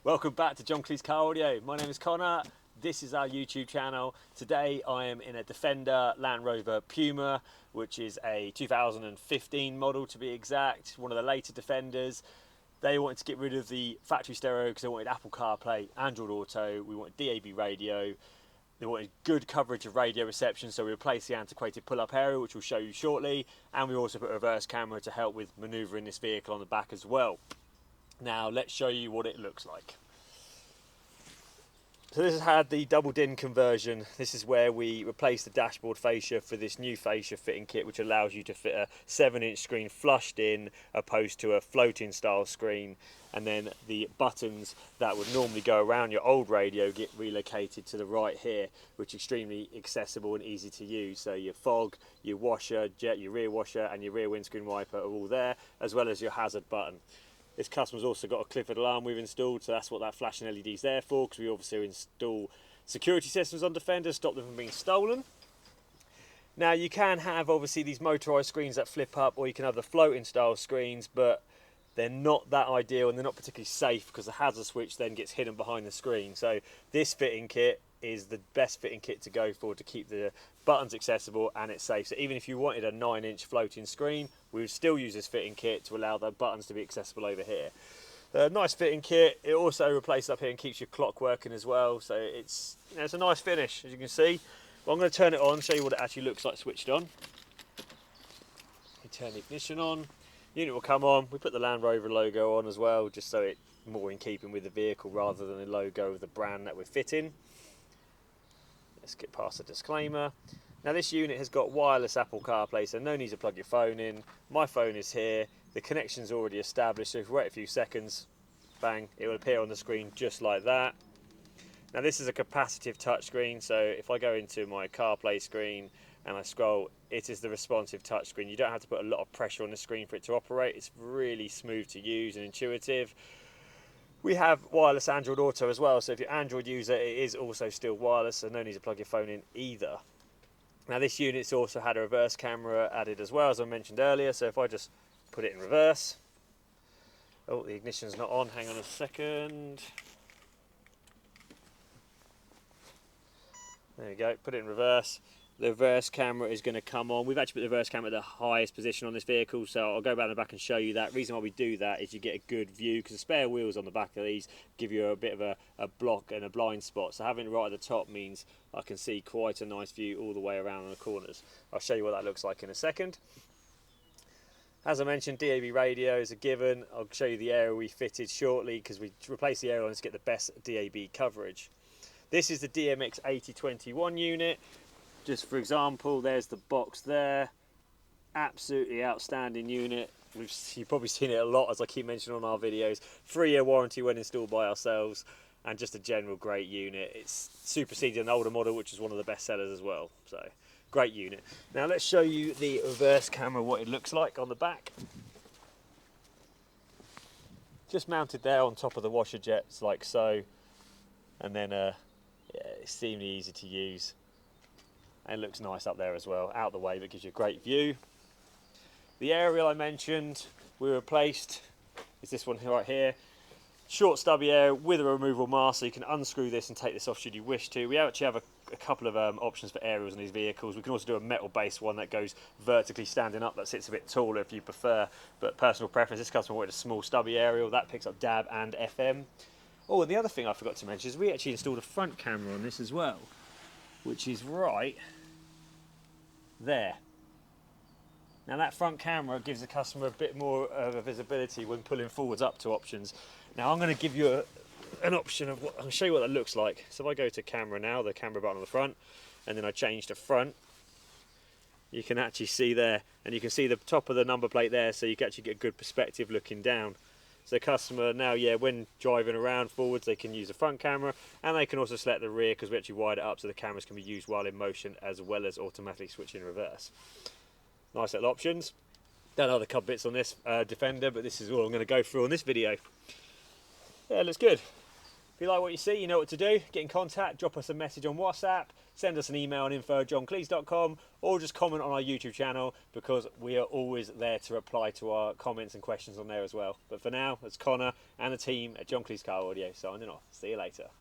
Welcome back to John Cleese Car Audio. My name is Connor. This is our YouTube channel. Today I am in a Defender Landrover Puma, which is a 2015 model to be exact, one of the later Defenders. They wanted to get rid of the factory stereo because they wanted Apple CarPlay, Android Auto, we wanted DAB radio. They wanted good coverage of radio reception, so we replaced the antiquated pull-up area, which we'll show you shortly, and we also put a reverse camera to help with manoeuvring this vehicle on the back as well. Now let's show you what it looks like. So this has had the double DIN conversion. This is where we replaced the dashboard fascia for this new fascia fitting kit, which allows you to fit a 7-inch screen flushed in opposed to a floating style screen. And then the buttons that would normally go around your old radio get relocated to the right here, which is extremely accessible and easy to use. So your fog, your washer, your rear washer and your rear windscreen wiper are all there, as well as your hazard button. This customer's also got a Clifford alarm we've installed, so that's what that flashing LED is there for, because we obviously install security systems on Defenders, stop them from being stolen. Now you can have obviously these motorised screens that flip up, or you can have the floating style screens, but they're not that ideal and they're not particularly safe because the hazard switch then gets hidden behind the screen. So this fitting kit is the best fitting kit to go for to keep the buttons accessible and it's safe. So even if you wanted a 9-inch floating screen, we would still use this fitting kit to allow the buttons to be accessible over here. Nice fitting kit. It also replaces up here and keeps your clock working as well. So it's, it's a nice finish, as you can see. But I'm going to turn it on, show you what it actually looks like switched on. You turn the ignition on. Unit will come on. We put the Land Rover logo on as well, just so it's more in keeping with the vehicle rather than the logo of the brand that we're fitting. Let's get past the disclaimer. Now this unit has got wireless Apple CarPlay, so no need to plug your phone in. My phone is here. The connection's already established, so if we wait a few seconds, bang, it will appear on the screen just like that. Now this is a capacitive touchscreen, so if I go into my CarPlay screen and I scroll, it is the responsive touchscreen. You don't have to put a lot of pressure on the screen for it to operate. It's really smooth to use and intuitive. We have wireless Android Auto as well, so if you're an Android user, it is also still wireless, so no need to plug your phone in either. Now this unit's also had a reverse camera added as well, as I mentioned earlier, so if I just put it in reverse. Oh, the ignition's not on, hang on a second. There you go, put it in reverse. The reverse camera is going to come on. We've actually put the reverse camera at the highest position on this vehicle, so I'll go back in the back and show you that. The reason why we do that is you get a good view, because the spare wheels on the back of these give you a bit of a block and a blind spot. So having it right at the top means I can see quite a nice view all the way around the corners. I'll show you what that looks like in a second. As I mentioned, DAB radio is a given. I'll show you the area we fitted shortly, because we replaced the area to get the best DAB coverage. This is the DMX 8021 unit. Just for example, there's the box there. Absolutely outstanding unit. You've probably seen it a lot, as I keep mentioning on our videos. 3-year warranty when installed by ourselves, and just a general great unit. It's superseded an older model, which is one of the best sellers as well. So, great unit. Now let's show you the reverse camera, what it looks like on the back. Just mounted there on top of the washer jets, like so. And then, yeah, it's extremely easy to use. And it looks nice up there as well, out the way, but gives you a great view. The aerial I mentioned, we replaced, is this one right here. Short stubby aerial with a removable mast, so you can unscrew this and take this off should you wish to. We actually have a couple of options for aerials in these vehicles. We can also do a metal based one that goes vertically standing up, that sits a bit taller if you prefer, but personal preference. This customer wanted a small stubby aerial, that picks up DAB and FM. Oh, and the other thing I forgot to mention is we actually installed a front camera on this as well, which is right there. Now that front camera gives the customer a bit more of a visibility when pulling forwards up to options. Now I'm going to give you an option of what, I'll show you what that looks like. So if I go to camera now, the camera button on the front, and then I change to front, you can actually see there, and you can see the top of the number plate there, so you can actually get a good perspective looking down. So the customer now, yeah, when driving around forwards, they can use the front camera, and they can also select the rear, because we actually wide it up so the cameras can be used while in motion as well as automatically switching reverse. Nice little options. Don't know the cub bits on this Defender, but this is all I'm going to go through on this video. Yeah, it looks good. If you like what you see, you know what to do. Get in contact, drop us a message on WhatsApp. send us an email on info@johncleese.com, or just comment on our YouTube channel, because we are always there to reply to our comments and questions on there as well. But for now, it's Connor and the team at John Cleese Car Audio signing off. See you later.